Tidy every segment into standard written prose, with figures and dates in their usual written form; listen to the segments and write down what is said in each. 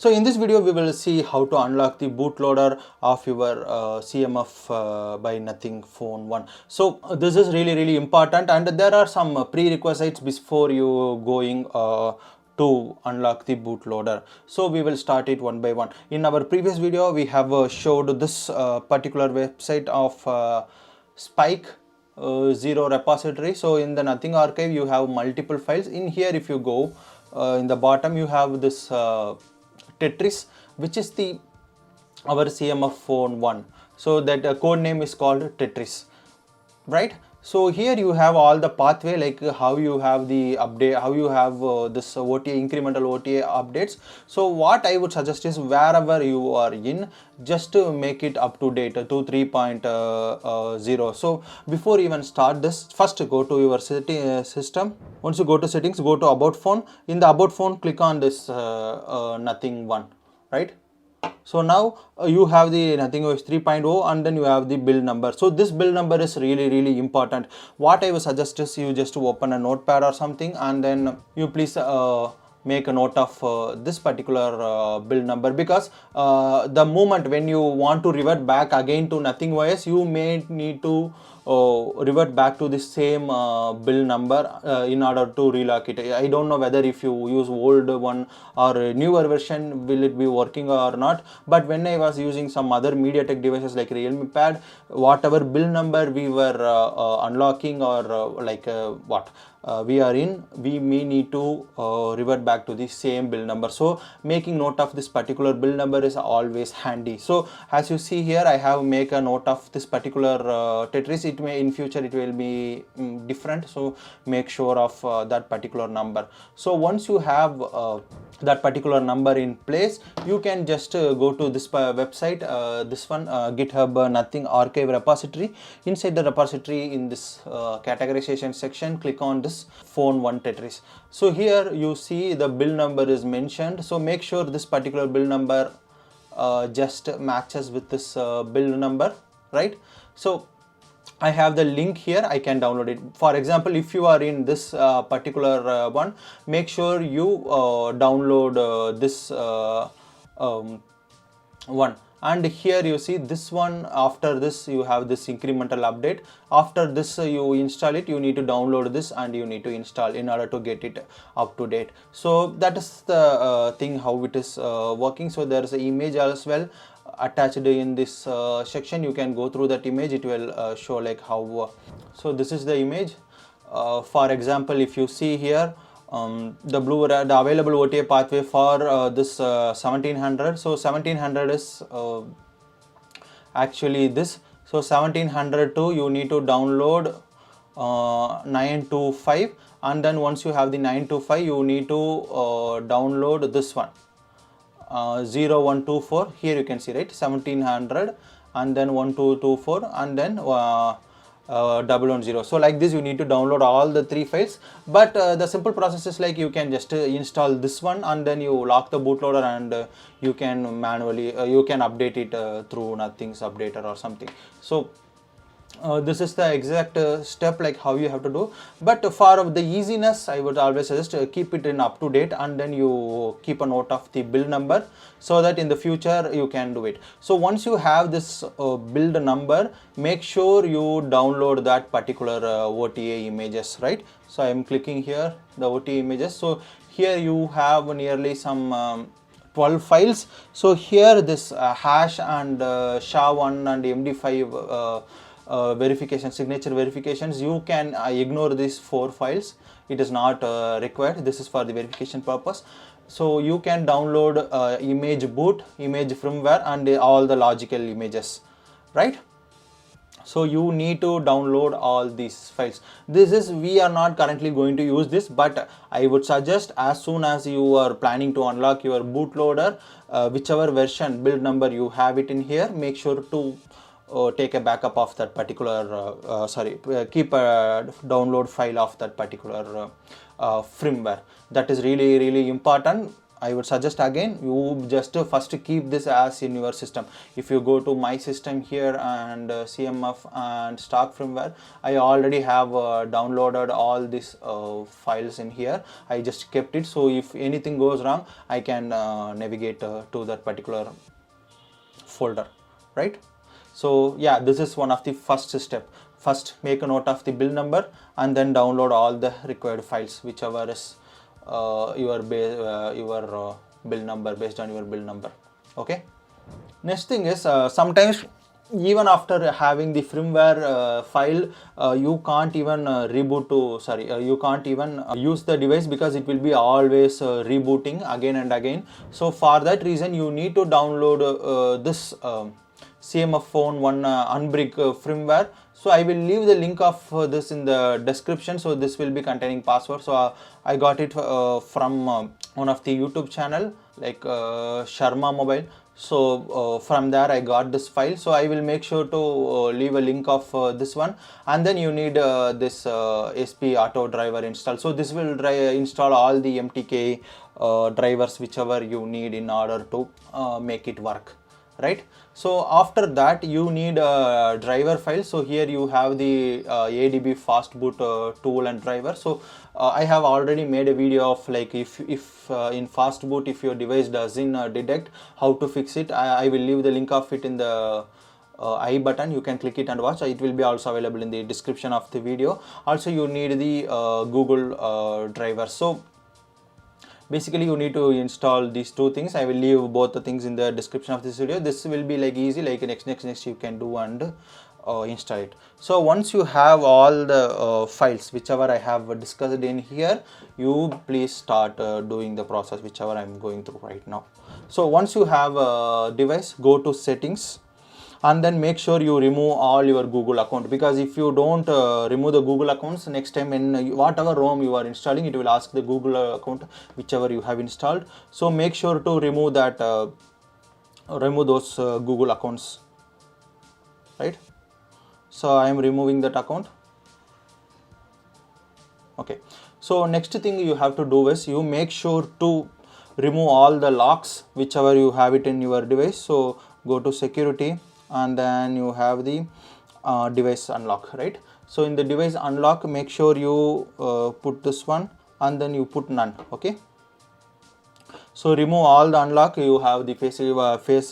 So in this video we will see how to unlock the bootloader of your CMF by Nothing Phone 1. So this is really important, and there are some prerequisites before you going to unlock the bootloader. So we will start it one by one. In our previous video we have showed this particular website of Spike 0 repository. So in the Nothing archive you have multiple files. In here, if you go in the bottom, you have this Tetris, which is our CMF phone 1. So that code name is called Tetris, right? So here you have all the pathway, like how you have the update, how you have this OTA, incremental OTA updates. So what I would suggest is, wherever you are in, just to make it up to date to 3.0. So before even start this, first go to your system. Once you go to settings, go to about phone. In the about phone, click on this Nothing 1, right? So now you have the Nothing OS 3.0, and then you have the build number. So this build number is really important. What I would suggest is you just open a notepad or something, and then you please make a note of this particular build number, because the moment when you want to revert back again to Nothing OS, you may need to revert back to the same build number in order to relock it. I don't know whether if you use old one or a newer version will it be working or not, but when I was using some other MediaTek devices like Realme Pad, whatever build number we were unlocking, or we are in, we may need to revert back to the same build number. So making note of this particular build number is always handy. So as you see here, I have make a note of this particular Tetris. It may in future it will be different, so make sure of that particular number. So once you have that particular number in place, you can just go to this website, this one, GitHub Nothing archive repository. Inside the repository, in this categorization section, click on this phone 1 Tetris. So here you see the build number is mentioned. So make sure this particular build number just matches with this build number, right? So I have the link here, I can download it. For example, if you are in this particular one, make sure you download this one. And here you see this one. After this you have this incremental update. After this you install it, you need to download this and you need to install in order to get it up to date. So that is the thing how it is working. So there is an image as well attached in this section. You can go through that image, it will show like how so this is the image. For example, if you see here, the available OTA pathway for this 1700. So 1700 is actually this. So 1702 you need to download 925, and then once you have the 925, you need to download this one 0124. Here you can see, right, 1700 and then 1224 and then 110. So like this you need to download all the 3 files, but the simple process is like you can just install this one and then you lock the bootloader, and you can manually you can update it through Nothing's updater or something. So this is the exact step like how you have to do, but for the easiness I would always suggest keep it in up to date, and then you keep a note of the build number so that in the future you can do it. So once you have this build number, make sure you download that particular OTA images, right? So I am clicking here the OTA images. So here you have nearly some 12 files. So here this hash and SHA-1 and MD5 verification, signature verifications, you can ignore these 4 files. It is not required. This is for the verification purpose. So you can download image boot, image firmware, and all the logical images, right? So you need to download all these files. This is, we are not currently going to use this, but I would suggest as soon as you are planning to unlock your bootloader, whichever version build number you have it in here, make sure to take a backup of that particular keep a download file of that particular firmware. That is really important. I would suggest again, you just first keep this as in your system. If you go to my system here and CMF and stock firmware, I already have downloaded all these files in here. I just kept it, so if anything goes wrong, I can navigate to that particular folder, right? So yeah, this is one of the first step. First make a note of the build number and then download all the required files, whichever is your build number, based on your build number. Okay, next thing is sometimes even after having the firmware file, you can't even you can't even use the device, because it will be always rebooting again and again. So for that reason, you need to download this CMF phone one Unbrick firmware. So I will leave the link of this in the description. So this will be containing password. So I got it from one of the YouTube channel, like Sharma Mobile. So from there I got this file. So I will make sure to leave a link of this one. And then you need this SP Auto driver install. So this will install all the MTK drivers whichever you need in order to make it work, right? So after that you need a driver file. So here you have the ADB fast boot tool and driver. So I have already made a video of like if in fast boot, if your device doesn't detect, how to fix it. I will leave the link of it in the I button. You can click it and watch. It will be also available in the description of the video. Also you need the Google driver. So basically you need to install these two things. I will leave both the things in the description of this video. This will be like easy, like next you can do and install it. So once you have all the files whichever I have discussed in here, you please start doing the process whichever I am going through right now. So once you have a device, go to settings and then make sure you remove all your Google account, because if you don't remove the Google accounts, next time in whatever ROM you are installing, it will ask the Google account whichever you have installed. So make sure to remove that remove those Google accounts, right? So I am removing that account. Okay, so next thing you have to do is you make sure to remove all the locks whichever you have it in your device. So go to security and then you have the device unlock, right? So in the device unlock, make sure you put this one and then you put none. Okay, so remove all the unlock. You have the face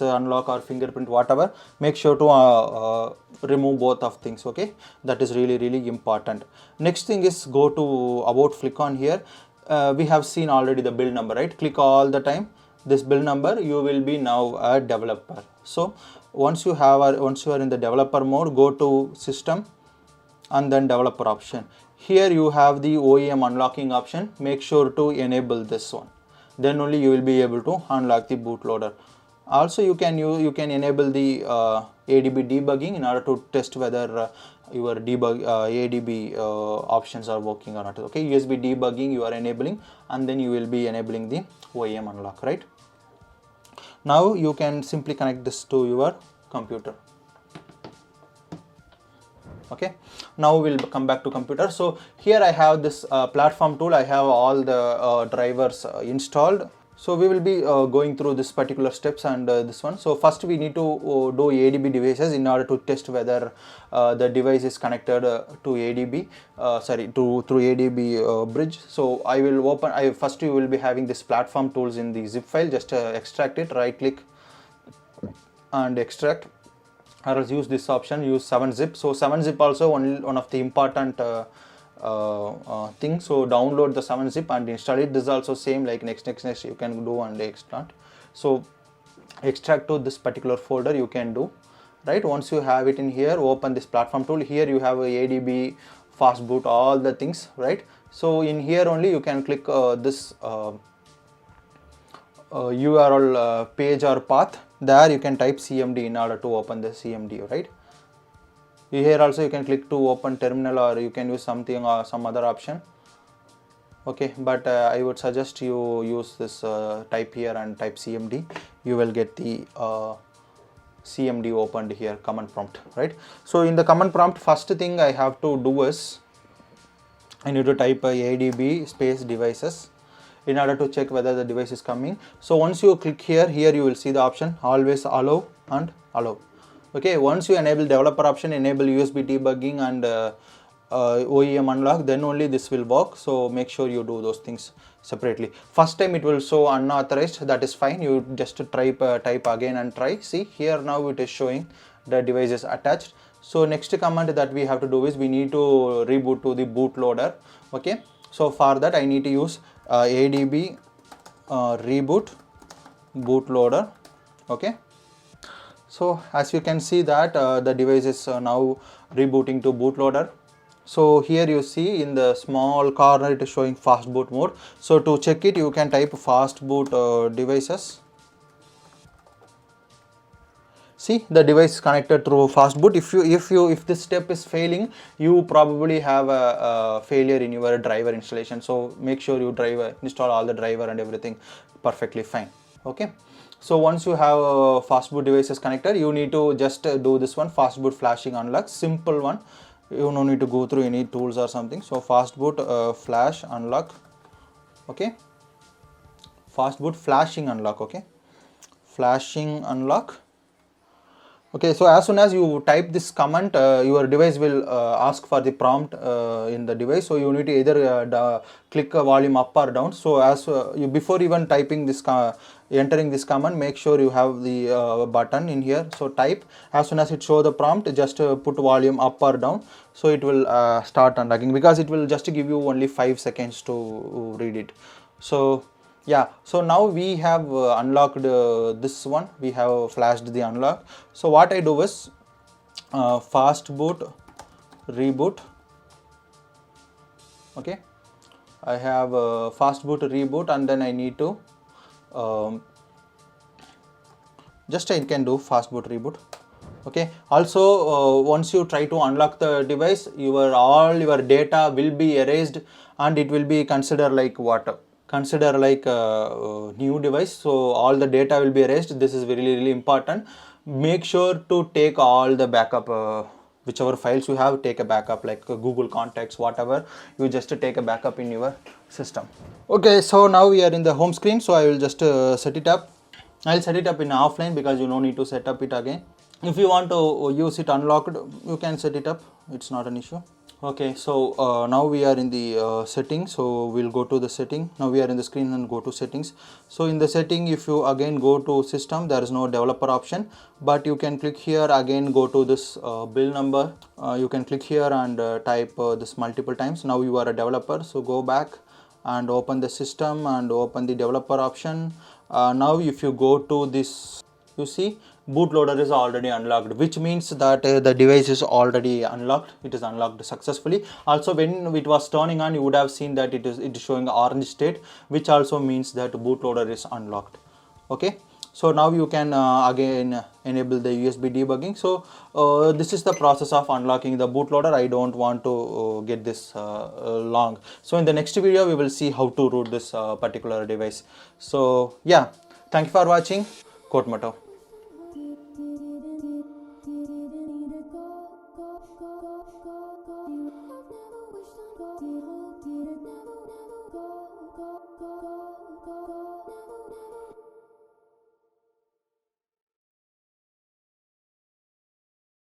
unlock or fingerprint, whatever. Make sure to remove both of things. Okay, that is really important. Next thing is go to about, flick on here. We have seen already the build number, right? Click all the time this build number. You will be now a developer. So once you are in the developer mode, go to system and then developer option. Here you have the OEM unlocking option. Make sure to enable this one, then only you will be able to unlock the bootloader. Also you can enable the ADB debugging in order to test whether your ADB options are working or not. Okay, USB debugging you are enabling, and then you will be enabling the OEM unlock, right? Now you can simply connect this to your computer. Okay, now we'll come back to computer. So here I have this platform tool. I have all the drivers installed. So we will be going through this particular steps and this one. So first we need to do ADB devices in order to test whether the device is connected to ADB, through ADB bridge. So I will open, first you will be having this platform tools in the zip file. Just extract it, right click and extract, or else use this option, use 7-zip. So 7-zip also one of the important thing. So download the 7-zip and install it. This is also same like next you can do and extract. So extract to this particular folder you can do, right? Once you have it in here, open this platform tool. Here you have a ADB, fast boot, all the things, right? So in here only you can click this URL page or path. There you can type CMD in order to open the CMD, right? Here also you can click to open terminal, or you can use something or some other option. Okay, but I would suggest you use this type here and type CMD. You will get the CMD opened here, command prompt, right? So in the command prompt, first thing I have to do is I need to type ADB space devices. in order to check whether the device is coming. So once you click here, you will see the option always allow and allow. Okay, once you enable developer option, enable USB debugging and OEM unlock, then only this will work. So make sure you do those things separately. First time it will show unauthorized, that is fine. You just type again and try. See here, now it is showing the device is attached. So next command that we have to do is we need to reboot to the bootloader. Okay, so for that I need to use adb reboot bootloader. Okay, so as you can see that the device is now rebooting to bootloader. So here you see in the small corner it is showing fast boot mode. So to check it, you can type fast boot devices. See, the device is connected through fast boot. If this step is failing, you probably have a failure in your driver installation. So make sure you install all the driver and everything perfectly fine. Okay. So once you have fast boot devices connected, you need to just do this one, fast boot flashing unlock, simple one. You no need to go through any tools or something. So fast boot flash unlock. Okay, fast boot flashing unlock. Okay, flashing unlock. Okay, so as soon as you type this command, your device will ask for the prompt in the device. So you need to either click a volume up or down. So as you before even typing this entering this command, make sure you have the button in here. So type, as soon as it show the prompt, just put volume up or down. So it will start unlocking, because it will just give you only 5 seconds to read it. So yeah, so now we have unlocked this one, we have flashed the unlock. So what I do is fast boot reboot. Okay, I have fast boot reboot, and then I need to just I can do fast boot reboot. Okay, also once you try to unlock the device, all your data will be erased, and it will be considered like what? Consider like a new device. So all the data will be erased. This is really important. Make sure to take all the backup, whichever files you have, take a backup, like Google Contacts, whatever, you just take a backup in your system. Okay, so now we are in the home screen. So I will just set it up. I'll set it up in offline, because you don't need to set up it again. If you want to use it unlocked, you can set it up, it's not an issue. Okay, so now we are in the settings. So we'll go to the setting. Now we are in the screen and go to settings. So in the setting, if you again go to system, there is no developer option, but you can click here, again go to this bill number. You can click here and type this multiple times. Now you are a developer, so go back and open the system and open the developer option. Now if you go to this, you see bootloader is already unlocked, which means that the device is already unlocked. It is unlocked successfully. Also, when it was turning on, you would have seen that it is showing orange state, which also means that bootloader is unlocked. Okay, so now you can again enable the USB debugging. So this is the process of unlocking the bootloader. I don't want to get this long. So in the next video, we will see how to root this particular device. So yeah, thank you for watching. Kote Motto.